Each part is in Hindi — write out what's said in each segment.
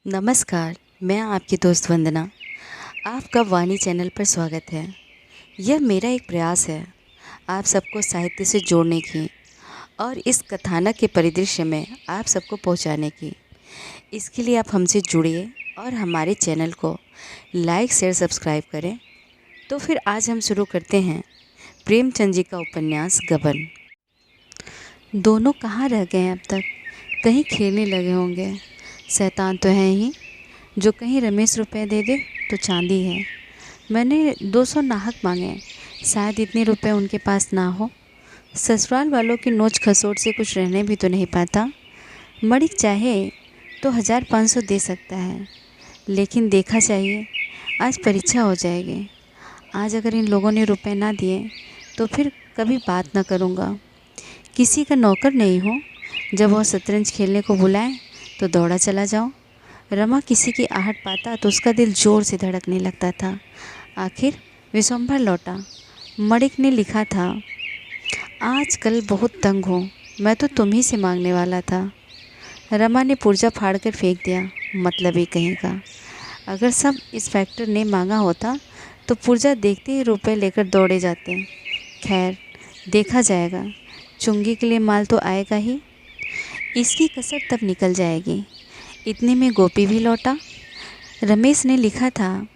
नमस्कार, मैं आपकी दोस्त वंदना। आपका वाणी चैनल पर स्वागत है। यह मेरा एक प्रयास है आप सबको साहित्य से जोड़ने की और इस कथानक के परिदृश्य में आप सबको पहुंचाने की। इसके लिए आप हमसे जुड़िए और हमारे चैनल को लाइक शेयर सब्सक्राइब करें। तो फिर आज हम शुरू करते हैं प्रेमचंद जी का उपन्यास गबन। दोनों कहाँ रह गए अब तक? कहीं खेलने लगे होंगे। शैतान तो है ही जो कहीं रमेश रुपए दे दे तो चांदी है। मैंने 200 नाहक मांगे, शायद इतने रुपए उनके पास ना हो। ससुराल वालों की नोच खसोट से कुछ रहने भी तो नहीं पाता। मणिक चाहे तो 1500 दे सकता है, लेकिन देखा चाहिए आज परीक्षा हो जाएगी। आज अगर इन लोगों ने रुपए ना दिए तो फिर कभी बात ना करूँगा। किसी का नौकर नहीं हो, जब वह शतरंज खेलने को बुलाए तो दौड़ा चला जाओ। रमा किसी की आहट पाता तो उसका दिल जोर से धड़कने लगता था। आखिर विशंभर लौटा। मणिक ने लिखा था, आज कल बहुत तंग हूँ, मैं तो तुम ही से मांगने वाला था। रमा ने पुर्जा फाड़ कर फेंक दिया, मतलब ही कहीं का। अगर सब इंस्पेक्टर ने मांगा होता तो पुर्जा देखते ही रुपए लेकर दौड़े जाते। खैर, देखा जाएगा, चुंगी के लिए माल तो आएगा ही, इसकी कसर तब निकल जाएगी। इतने में गोपी भी लौटा। रमेश ने लिखा था,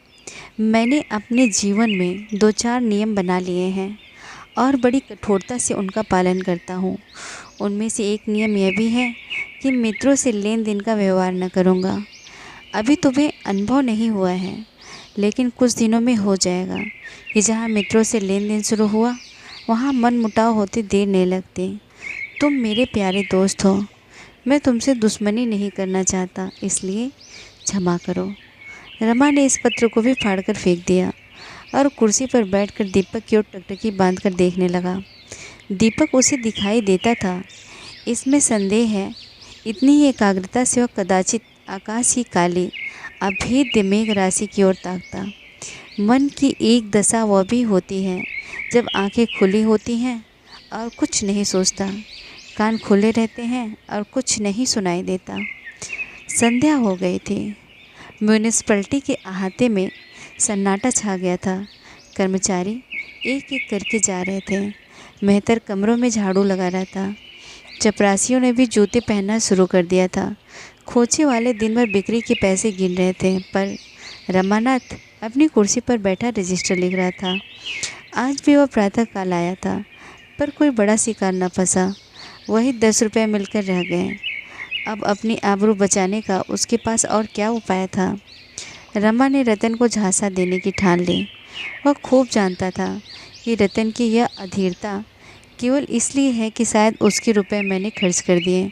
मैंने अपने जीवन में 2-4 नियम बना लिए हैं और बड़ी कठोरता से उनका पालन करता हूँ। उनमें से एक नियम यह भी है कि मित्रों से लेन देन का व्यवहार न करूँगा। अभी तुम्हें अनुभव नहीं हुआ है, लेकिन कुछ दिनों में हो जाएगा कि जहाँ मित्रों से लेन देन शुरू हुआ वहाँ मन मुटाव होते देर नहीं लगती। तुम मेरे प्यारे दोस्त हो, मैं तुमसे दुश्मनी नहीं करना चाहता, इसलिए क्षमा करो। रमा ने इस पत्र को भी फाड़कर फेंक दिया और कुर्सी पर बैठकर दीपक की ओर टकटकी बांधकर देखने लगा। दीपक उसे दिखाई देता था, इसमें संदेह है। इतनी ही एकाग्रता से वह कदाचित आकाश की काली अभेद्य मेघ राशि की ओर ताकता। मन की एक दशा वह भी होती है जब आंखें खुली होती हैं और कुछ नहीं सोचता, कान खुले रहते हैं और कुछ नहीं सुनाई देता। संध्या हो गई थी। म्यूनिसिपैलिटी के अहाते में सन्नाटा छा गया था। कर्मचारी एक एक करके जा रहे थे। मेहतर कमरों में झाड़ू लगा रहा था। चपरासियों ने भी जूते पहनना शुरू कर दिया था। खोचे वाले दिन भर बिक्री के पैसे गिन रहे थे, पर रमानाथ अपनी कुर्सी पर बैठा रजिस्टर लिख रहा था। आज भी वह प्रातःकाल आया था, पर कोई बड़ा शिकार न फंसा। वही 10 रुपये मिलकर रह गए। अब अपनी आबरू बचाने का उसके पास और क्या उपाय था। रमा ने रतन को झांसा देने की ठान ली। वह खूब जानता था कि रतन की यह अधीरता केवल इसलिए है कि शायद उसके रुपए मैंने खर्च कर दिए।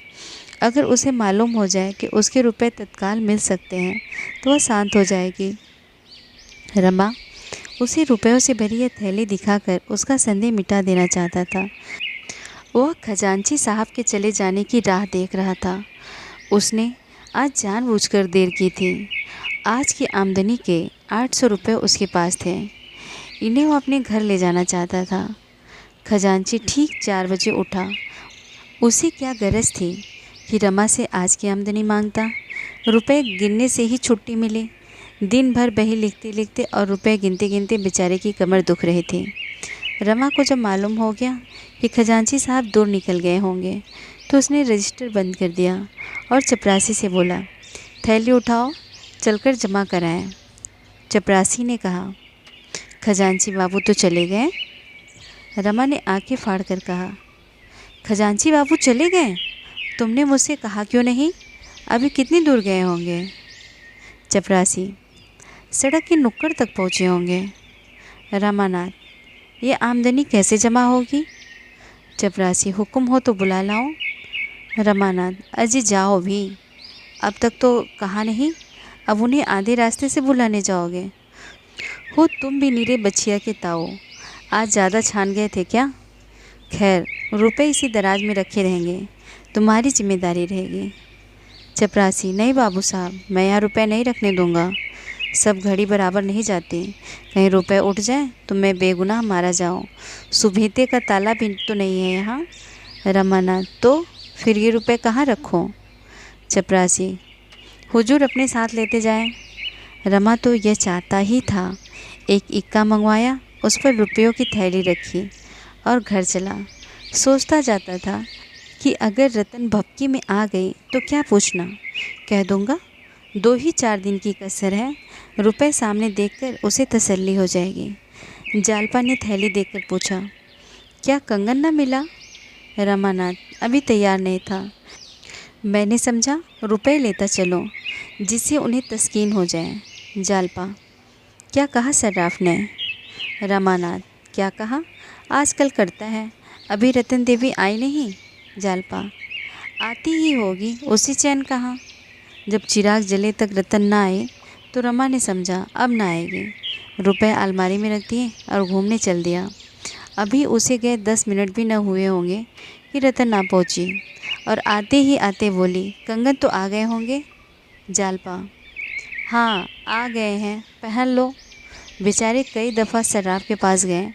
अगर उसे मालूम हो जाए कि उसके रुपए तत्काल मिल सकते हैं तो वह शांत हो जाएगी। रमा उसे रुपयों से भरी यह थैली दिखाकर उसका संदेह मिटा देना चाहता था। वह खजांची साहब के चले जाने की राह देख रहा था। उसने आज जानबूझकर देर की थी। आज की आमदनी के 800 रुपये उसके पास थे। इन्हें वो अपने घर ले जाना चाहता था। खजांची ठीक 4 बजे उठा। उसे क्या गरज थी कि रमा से आज की आमदनी मांगता। रुपए गिनने से ही छुट्टी मिली। दिन भर बही लिखते लिखते और रुपए गिनते गिनते बेचारे की कमर दुख रही थी। रमा को जब मालूम हो गया कि खजांची साहब दूर निकल गए होंगे तो उसने रजिस्टर बंद कर दिया और चपरासी से बोला, थैली उठाओ, चलकर जमा कराएं। चपरासी ने कहा, खजांची बाबू तो चले गए। रमा ने आंखें फाड़ कर कहा, खजांची बाबू चले गए? तुमने मुझसे कहा क्यों नहीं? अभी कितनी दूर गए होंगे? चपरासी, सड़क के नुक्कड़ तक पहुँचे होंगे। रामानाथ, ये आमदनी कैसे जमा होगी? चपरासी, हुक्म हो तो बुला लाओ। रमानाथ, अजी जाओ भी, अब तक तो कहा नहीं, अब उन्हें आधे रास्ते से बुलाने जाओगे? हो तुम भी नीरे बछिया के ताओ, आज ज़्यादा छान गए थे क्या? खैर, रुपए इसी दराज में रखे रहेंगे, तुम्हारी जिम्मेदारी रहेगी। चपरासी, नहीं बाबू साहब, मैं यहाँ रुपए नहीं रखने दूँगा। सब घड़ी बराबर नहीं जाती, कहीं रुपए उठ जाए तो मैं बेगुनाह मारा जाऊँ। सुभीते का ताला भी तो नहीं है यहाँ। रमानाथ, तो फिर ये रुपए कहाँ रखूँ? चपरासी, हुजूर अपने साथ लेते जाएं। रमा तो यह चाहता ही था। एक इक्का मंगवाया, उस पर रुपयों की थैली रखी और घर चला। सोचता जाता था कि अगर रतन भपकी में आ गई तो क्या पूछना, कह दूंगा 2 ही 4 दिन की कसर है। रुपए सामने देखकर उसे तसल्ली हो जाएगी। जालपा ने थैली देखकर पूछा, क्या कंगन न मिला? रमानाथ अभी तैयार नहीं था। मैंने समझा रुपए लेता चलो, जिससे उन्हें तस्कीन हो जाए। जालपा, क्या कहा सर्राफ ने? रमानाथ, क्या कहा, आजकल करता है। अभी रतन देवी आई नहीं। जालपा, आती ही होगी, उसी चैन कहाँ। जब चिराग जले तक रतन ना आए तो रमा ने समझा अब ना आएगी। रुपए अलमारी में रख दिए और घूमने चल दिया। अभी उसे गए 10 मिनट भी न हुए होंगे कि रतन ना पहुंची और आते ही आते बोली, कंगन तो आ गए होंगे। जालपा, हाँ आ गए हैं, पहन लो। बेचारे कई दफ़ा सर्राफ के पास गए,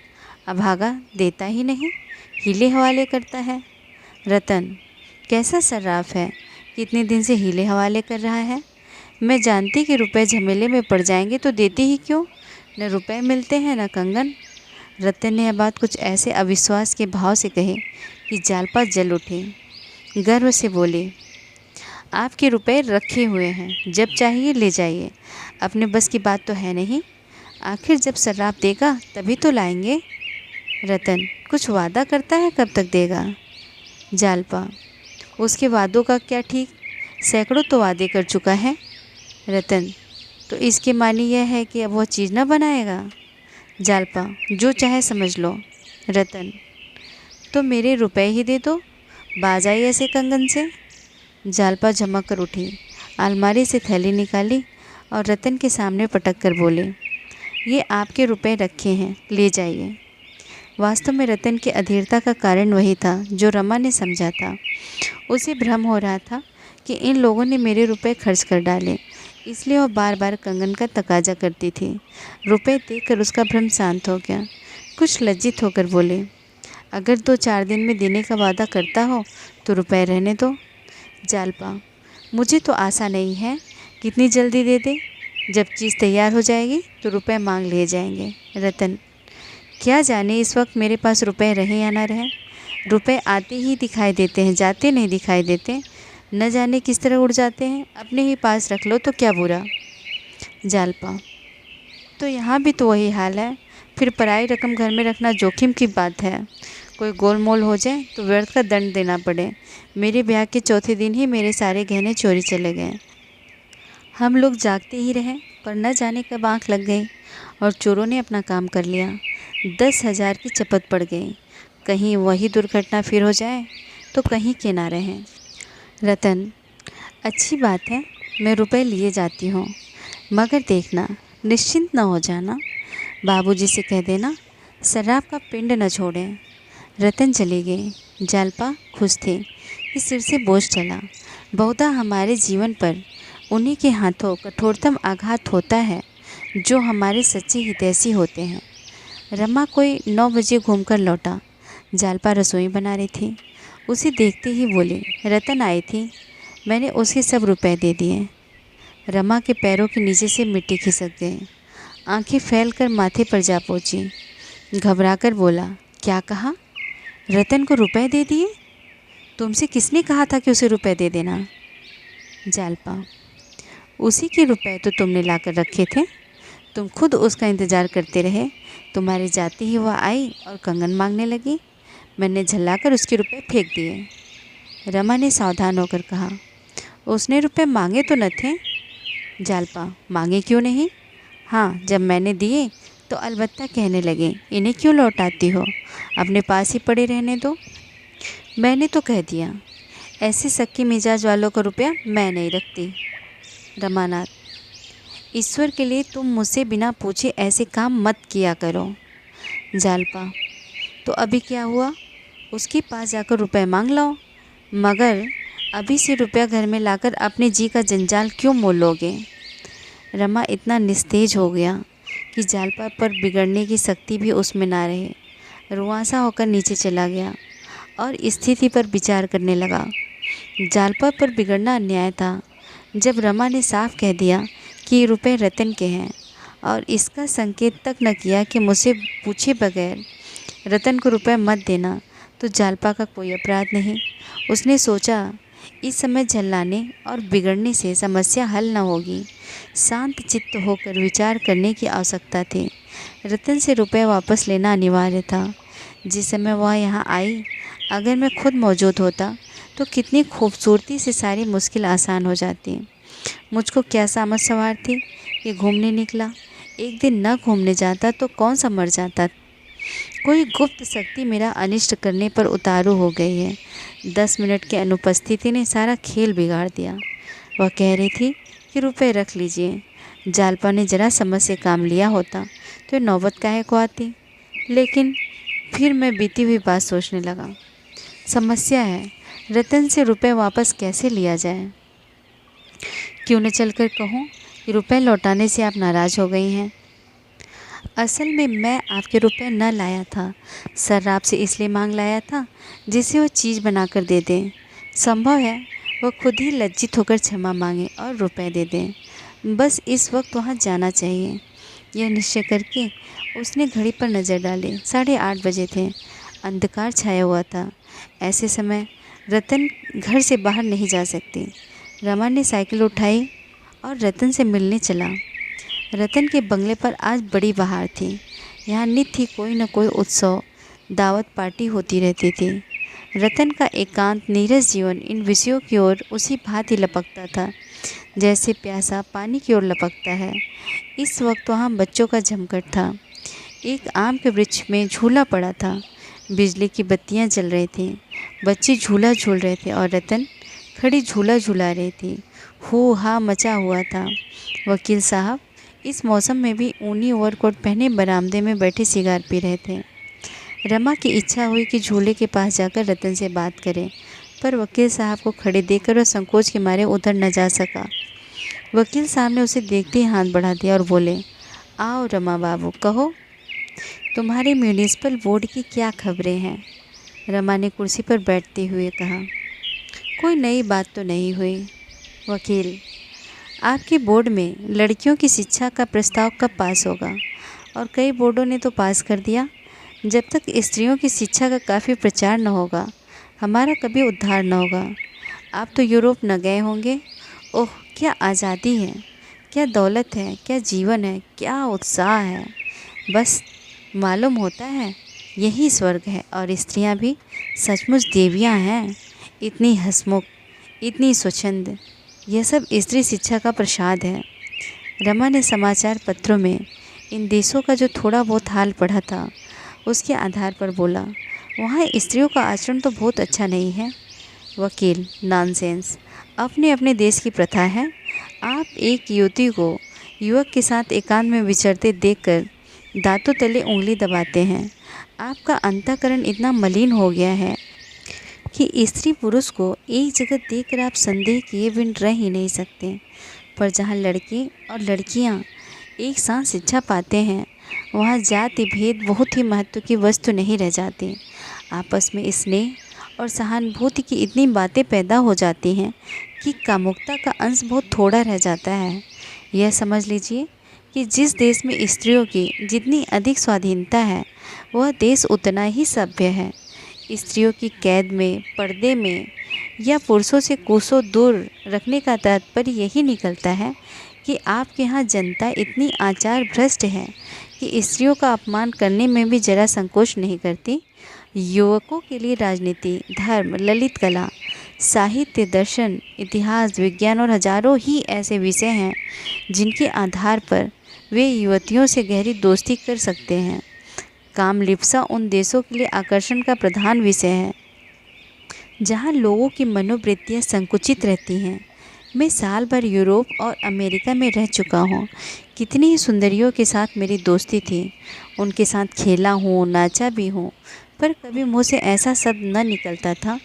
अभागा देता ही नहीं, हीले हवाले करता है। रतन, कैसा सर्राफ है, कितने दिन से हीले हवाले कर रहा है। मैं जानती कि रुपए झमेले में पड़ जाएंगे तो देती ही क्यों, न रुपए मिलते हैं न कंगन। रतन ने यह बात कुछ ऐसे अविश्वास के भाव से कही कि जालपा जल उठी। गर्व से बोली, आपके रुपए रखे हुए हैं, जब चाहिए ले जाइए। अपने बस की बात तो है नहीं, आखिर जब सर्राफ देगा तभी तो लाएंगे। रतन, कुछ वादा करता है, कब तक देगा? जालपा, उसके वादों का क्या ठीक, सैकड़ों तो वादे कर चुका है। रतन, तो इसके मानी यह है कि अब वह चीज़ न बनाएगा। जालपा, जो चाहे समझ लो। रतन, तो मेरे रुपए ही दे दो, बाज आई ऐसे कंगन से। जालपा झमक कर उठी, अलमारी से थैली निकाली और रतन के सामने पटक कर बोले, ये आपके रुपए रखे हैं, ले जाइए। वास्तव में रतन की अधीरता का कारण वही था जो रमा ने समझा था। उसे भ्रम हो रहा था कि इन लोगों ने मेरे रुपए खर्च कर डाले, इसलिए वह बार बार कंगन का तकाजा करती थी। रुपए देखकर उसका भ्रम शांत हो गया। कुछ लज्जित होकर बोले, अगर 2-4 दिन में देने का वादा करता हो तो रुपए रहने दो। जालपा, मुझे तो आशा नहीं है, कितनी जल्दी दे दे, जब चीज़ तैयार हो जाएगी तो रुपए मांग लिए जाएंगे। रतन, क्या जाने इस वक्त मेरे पास रुपए रहें या ना रहें। रुपए आते ही दिखाई देते हैं, जाते नहीं दिखाई देते, न जाने किस तरह उड़ जाते हैं। अपने ही पास रख लो तो क्या बुरा। जालपा, तो यहाँ भी तो वही हाल है, फिर पराई रकम घर में रखना जोखिम की बात है। कोई गोलमोल हो जाए तो व्यर्थ का दंड देना पड़े। मेरे ब्याह के चौथे दिन ही मेरे सारे गहने चोरी चले गए। हम लोग जागते ही रहे, पर न जाने कब आँख लग गई और चोरों ने अपना काम कर लिया। 10,000 की चपत पड़ गई। कहीं वही दुर्घटना फिर हो जाए तो कहीं के ना रहें। रतन, अच्छी बात है, मैं रुपए लिए जाती हूँ, मगर देखना निश्चिंत न हो जाना। बाबूजी से कह देना सर्राफ का पिंड न छोड़ें। रतन चली गई। जालपा खुश थी कि सिर से बोझ चला। बहुधा हमारे जीवन पर उन्हीं के हाथों कठोरतम आघात होता है जो हमारे सच्चे हितैषी होते हैं। रमा कोई 9 बजे घूमकर लौटा। जालपा रसोई बना रही थी। उसे देखते ही बोली, रतन आई थी, मैंने उसके सब रुपए दे दिए। रमा के पैरों के नीचे से मिट्टी खिसक गई। आंखें फैलकर माथे पर जा पहुंची। घबराकर बोला, क्या कहा? रतन को रुपए दे दिए? तुमसे किसने कहा था कि उसे रुपए दे देना? जालपा, उसी के रुपए तो तुमने लाकर रखे थे, तुम खुद उसका इंतज़ार करते रहे। तुम्हारे जाते ही वह आई और कंगन मांगने लगी। मैंने झल्लाकर उसके रुपए फेंक दिए। रमा ने सावधान होकर कहा, उसने रुपए मांगे तो न थे। जालपा, मांगे क्यों नहीं? हाँ, जब मैंने दिए तो अलबत्ता कहने लगे, इन्हें क्यों लौटाती हो, अपने पास ही पड़े रहने दो। मैंने तो कह दिया, ऐसे सक्की मिजाज वालों का रुपया मैं नहीं रखती। रमानाथ, ईश्वर के लिए तुम मुझसे बिना पूछे ऐसे काम मत किया करो। जालपा, तो अभी क्या हुआ, उसके पास जाकर रुपए मांग लो, मगर अभी से रुपया घर में लाकर अपने जी का जंजाल क्यों मोल लोगे। रमा इतना निस्तेज हो गया कि जालपा पर बिगड़ने की शक्ति भी उसमें ना रहे। रुआंसा होकर नीचे चला गया और स्थिति पर विचार करने लगा। जालपा पर बिगड़ना अन्याय था। जब रमा ने साफ कह दिया कि ये रुपए रतन के हैं और इसका संकेत तक न किया कि मुझसे पूछे बगैर रतन को रुपए मत देना, तो जालपा का कोई अपराध नहीं। उसने सोचा, इस समय झल्लाने और बिगड़ने से समस्या हल न होगी। शांत चित्त होकर विचार करने की आवश्यकता थी। रतन से रुपए वापस लेना अनिवार्य था। जिस समय वह यहाँ आई, अगर मैं खुद मौजूद होता तो कितनी खूबसूरती से सारी मुश्किल आसान हो जाती। मुझको क्या समझ सवार थी कि घूमने निकला। एक दिन न घूमने जाता तो कौन सा मर जाता। कोई गुप्त शक्ति मेरा अनिष्ट करने पर उतारू हो गई है। 10 मिनट की अनुपस्थिति ने सारा खेल बिगाड़ दिया। वह कह रही थी कि रुपए रख लीजिए। जालपा ने जरा समझ से काम लिया होता तो नौबत काहे को आती। लेकिन फिर मैं बीती हुई बात सोचने लगा। समस्या है, रतन से रुपए वापस कैसे लिया जाए। क्यों न चलकर कहूँ कि रुपए लौटाने से आप नाराज़ हो गई हैं। असल में मैं आपके रुपए न लाया था, सर्राफ से इसलिए मांग लाया था जिसे वो चीज़ बनाकर दे दें। संभव है वो खुद ही लज्जित होकर क्षमा मांगे और रुपए दे दें। बस इस वक्त वहाँ जाना चाहिए। यह निश्चय करके उसने घड़ी पर नज़र डाली। 8:30 बजे थे। अंधकार छाया हुआ था। ऐसे समय रतन घर से बाहर नहीं जा सकती। रमा ने साइकिल उठाई और रतन से मिलने चला। रतन के बंगले पर आज बड़ी बहार थी। यहाँ नित्य ही कोई न कोई उत्सव, दावत, पार्टी होती रहती थी। रतन का एकांत नीरस जीवन इन विषयों की ओर उसी भांति लपकता था जैसे प्यासा पानी की ओर लपकता है। इस वक्त वहाँ बच्चों का जमघट था। एक आम के वृक्ष में झूला पड़ा था। बिजली की बत्तियाँ जल रही थीं। बच्चे झूला झूल रहे थे और रतन खड़ी झूला झूला रही थी। हू हा मचा हुआ था। वकील साहब इस मौसम में भी ऊनी ओवरकोट पहने बरामदे में बैठे सिगार पी रहे थे। रमा की इच्छा हुई कि झूले के पास जाकर रतन से बात करें, पर वकील साहब को खड़े देखकर वह संकोच के मारे उधर न जा सका। वकील साहब ने उसे देखते ही हाथ बढ़ा दिया और बोले, आओ रमा बाबू, कहो तुम्हारे म्यूनिसिपल बोर्ड की क्या खबरें हैं। रमा ने कुर्सी पर बैठते हुए कहा, कोई नई बात तो नहीं हुई। वकील, आपके बोर्ड में लड़कियों की शिक्षा का प्रस्ताव कब पास होगा। और कई बोर्डों ने तो पास कर दिया। जब तक स्त्रियों की शिक्षा का काफ़ी प्रचार न होगा, हमारा कभी उद्धार न होगा। आप तो यूरोप न गए होंगे। ओह, क्या आज़ादी है, क्या दौलत है, क्या जीवन है, क्या उत्साह है। बस मालूम होता है यही स्वर्ग है। और स्त्रियां भी सचमुच देवियां हैं। इतनी हंसमुख, इतनी स्वच्छंद। यह सब स्त्री शिक्षा का प्रसाद है। रमा ने समाचार पत्रों में इन देशों का जो थोड़ा बहुत हाल पढ़ा था, उसके आधार पर बोला, वहाँ स्त्रियों का आचरण तो बहुत अच्छा नहीं है। वकील, नॉनसेंस। अपने अपने देश की प्रथा है। आप एक युवती को युवक के साथ एकांत में विचरते देखकर दांतों तले उंगली दबाते हैं। आपका अंतःकरण इतना मलिन हो गया है कि स्त्री पुरुष को एक जगह देखकर आप संदेह किए बिन रह ही नहीं सकते। पर जहाँ लड़के और लड़कियाँ एक साथ शिक्षा पाते हैं, वहाँ जाति भेद बहुत ही महत्व की वस्तु नहीं रह जाती। आपस में स्नेह और सहानुभूति की इतनी बातें पैदा हो जाती हैं कि कामुकता का अंश बहुत थोड़ा रह जाता है। यह समझ लीजिए कि जिस देश में स्त्रियों की जितनी अधिक स्वाधीनता है, वह देश उतना ही सभ्य है। स्त्रियों की कैद में, पर्दे में या पुरुषों से कोसों दूर रखने का तात्पर्य यही निकलता है कि आपके यहाँ जनता इतनी आचार भ्रष्ट है कि स्त्रियों का अपमान करने में भी जरा संकोच नहीं करती। युवकों के लिए राजनीति, धर्म, ललित कला, साहित्य, दर्शन, इतिहास, विज्ञान और हजारों ही ऐसे विषय हैं जिनके आधार पर वे युवतियों से गहरी दोस्ती कर सकते हैं। कामलिप्सा उन देशों के लिए आकर्षण का प्रधान विषय है जहाँ लोगों की मनोवृत्तियाँ संकुचित रहती हैं। मैं साल भर यूरोप और अमेरिका में रह चुका हूँ। कितनी ही सुंदरियों के साथ मेरी दोस्ती थी। उनके साथ खेला हूँ, नाचा भी हूँ, पर कभी मुँह से ऐसा शब्द न निकलता था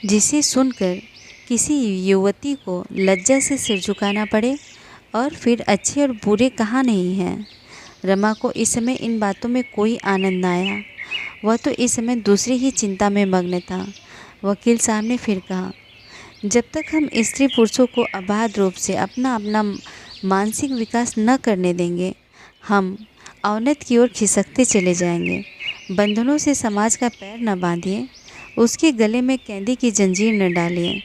जिसे सुनकर किसी युवती को लज्जा से सिर झुकाना पड़े। और फिर अच्छे और बुरे कहाँ नहीं हैं। रमा को इस समय इन बातों में कोई आनंद न आया। वह तो इस समय दूसरी ही चिंता में मग्न था। वकील साहब ने फिर कहा, जब तक हम स्त्री पुरुषों को अबाध रूप से अपना अपना मानसिक विकास न करने देंगे, हम अवनति की ओर खिसकते चले जाएंगे। बंधनों से समाज का पैर न बांधिए, उसके गले में कैदी की जंजीर न डालिए।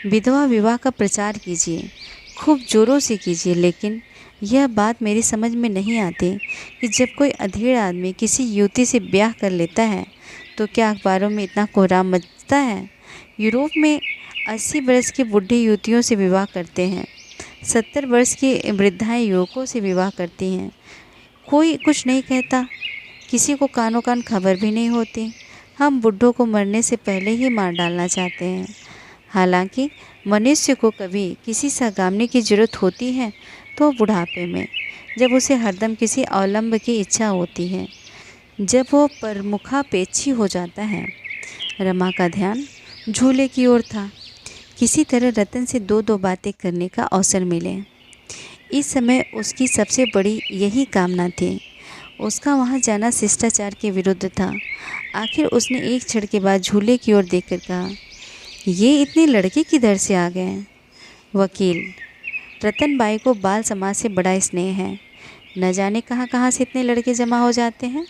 विधवा विवाह का प्रचार कीजिए, खूब जोरों से कीजिए, लेकिन यह बात मेरी समझ में नहीं आती कि जब कोई अधेड़ आदमी किसी युवती से ब्याह कर लेता है तो क्या अखबारों में इतना कोहराम मचता है। यूरोप में 80 वर्ष की बुढ़ी युवतियों से विवाह करते हैं, 70 वर्ष की वृद्धाएं युवकों से विवाह करती हैं। कोई कुछ नहीं कहता, किसी को कानों कान खबर भी नहीं होती। हम बुढ़ों को मरने से पहले ही मार डालना चाहते हैं। हालांकि मनुष्य को कभी किसी सगामनी की जरूरत होती है तो बुढ़ापे में, जब उसे हरदम किसी अवलंब की इच्छा होती है, जब वो परमुखापेक्षी हो जाता है। रमा का ध्यान झूले की ओर था। किसी तरह रतन से दो दो बातें करने का अवसर मिले। इस समय उसकी सबसे बड़ी यही कामना थी। उसका वहाँ जाना शिष्टाचार के विरुद्ध था। आखिर उसने एक क्षण के बाद झूले की ओर देखकर कहा, ये इतने लड़के किधर से आ गए? वकील, रतन बाई को बाल समाज से बड़ा स्नेह है। न जाने कहाँ कहाँ से इतने लड़के जमा हो जाते हैं।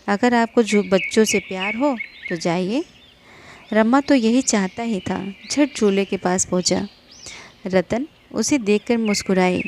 अगर आपको बच्चों से प्यार हो तो जाइए। रमा तो यही चाहता ही था। झट झूले के पास पहुंचा। रतन उसे देखकर मुस्कुराई।